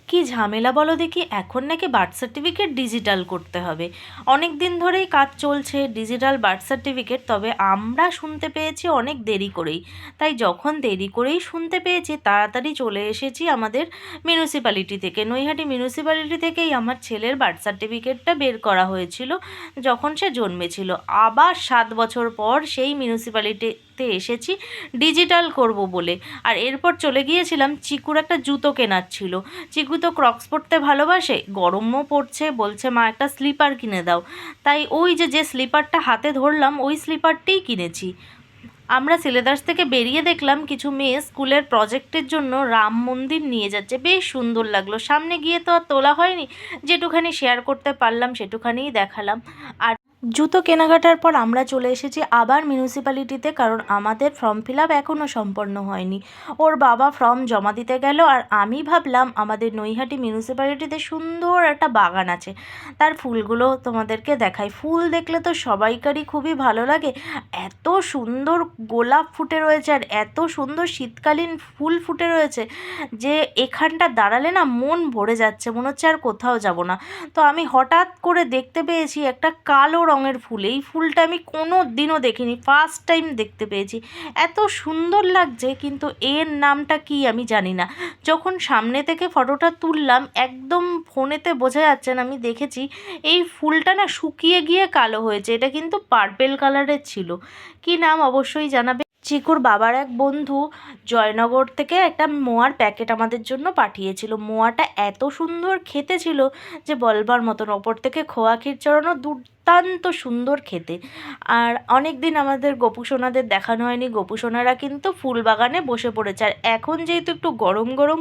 কি ঝামেলা বলো দেখি, এখন নাকি বার্থ সার্টিফিকেট ডিজিটাল করতে হবে। অনেক দিন ধরেই কাজ চলছে ডিজিটাল বার্থ সার্টিফিকেট, তবে আমরা শুনতে পেয়েছি অনেক দেরি করেই। তাই যখন দেরি করেই শুনতে পেয়েছি তাড়াতাড়ি চলে এসেছি আমাদের মিউনিসিপ্যালিটি থেকে, নৈহাটি মিউনিসিপ্যালিটি থেকেই আমার ছেলের বার্থ সার্টিফিকেটটা বের করা হয়েছিল যখন সে জন্মেছিল। আবার 7 বছর পর সেই মিউনিসিপ্যালিটিতে এসেছি ডিজিটাল করব বলে। আর এরপর চলে গিয়েছিলাম, চিকুর একটা জুতো কেনার ছিল। চিকু তো ক্রক্স পরতে ভালোবাসে, গরমও পড়ছে, বলছে মা একটা স্লিপার কিনে দাও। তাই ওই যে স্লিপারটা হাতে ধরলাম ওই স্লিপারটিই কিনেছি। আমরা সিলেদার্স থেকে বেরিয়ে দেখলাম কিছু মেয়ে স্কুলের প্রজেক্টের জন্য রাম মন্দির নিয়ে যাচ্ছে, বেশ সুন্দর লাগলো। সামনে গিয়ে তো আর তোলা হয়নি, যেটুখানি শেয়ার করতে পারলাম সেটুখানিই দেখালাম। আর জুতো কেনাকাটার পর আমরা চলে এসেছি আবার মিউনিসিপ্যালিটিতে, কারণ আমাদের ফর্ম ফিল আপ এখনও সম্পন্ন হয়নি। ওর বাবা ফর্ম জমা দিতে গেল, আর আমি ভাবলাম আমাদের নৈহাটি মিউনিসিপ্যালিটিতে সুন্দর একটা বাগান আছে, তার ফুলগুলো তোমাদেরকে দেখাই। ফুল দেখলে তো সবাইকারই খুবই ভালো লাগে। এত সুন্দর গোলাপ ফুটে রয়েছে আর এত সুন্দর শীতকালীন ফুল ফুটে রয়েছে যে এখানটা দাঁড়ালে না মন ভরে যাচ্ছে, মনে হচ্ছে আর কোথাও যাব না। তো আমি হঠাৎ করে দেখতে পেয়েছি একটা কালো রঙের ফুল। এই ফুলটা আমি কোনো দিনও দেখিনি, ফার্স্ট টাইম দেখতে পেয়েছি। এত সুন্দর লাগছে, কিন্তু এর নামটা কি আমি জানি না। যখন সামনে থেকে ফটোটা তুললাম একদম ফোনেতে বোঝা যাচ্ছে না, আমি দেখেছি এই ফুলটা না শুকিয়ে গিয়ে কালো হয়েছে। এটা কিন্তু পার্পেল কালারের ছিল। কি নাম অবশ্যই জানাবে। চিকুর বাবার এক বন্ধু জয়নগর থেকে একটা মোয়ার প্যাকেট আমাদের জন্য পাঠিয়েছিল। মোয়াটা এত সুন্দর খেতে ছিল যে বলবার মতন, ওপর থেকে খোয়া ক্ষীর চড়ানো, দুর্দান্ত সুন্দর খেতে। আর অনেক দিন আমাদের গোপুসোনাদের দেখানো হয়নি, গোপুসোনারা কিন্তু ফুল বাগানে বসে পড়েছে। আর এখন যেহেতু একটু গরম গরম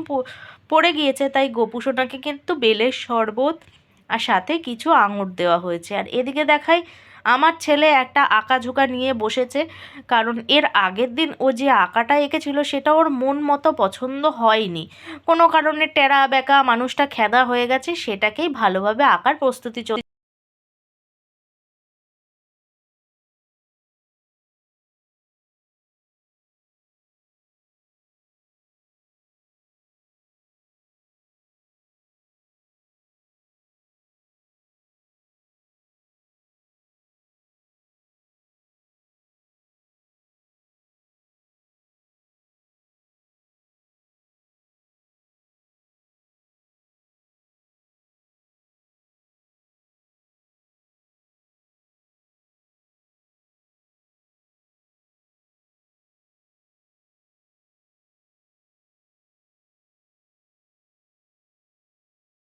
পড়ে গিয়েছে, তাই গোপুসোনাকে কিন্তু বেলের শরবত আর সাথে কিছু আঙুর দেওয়া হয়েছে। আর এদিকে দেখাই আমার ছেলে একটা আঁকাঝোঁকা নিয়ে বসেছে, কারণ এর আগের দিন ও যে আঁকাটা এঁকেছিল সেটা ওর মন মতো পছন্দ হয়নি। কোনো কারণে টেরা বেঁকা মানুষটা খেদা হয়ে গেছে, সেটাকেই ভালোভাবে আঁকার প্রস্তুতি চলছে।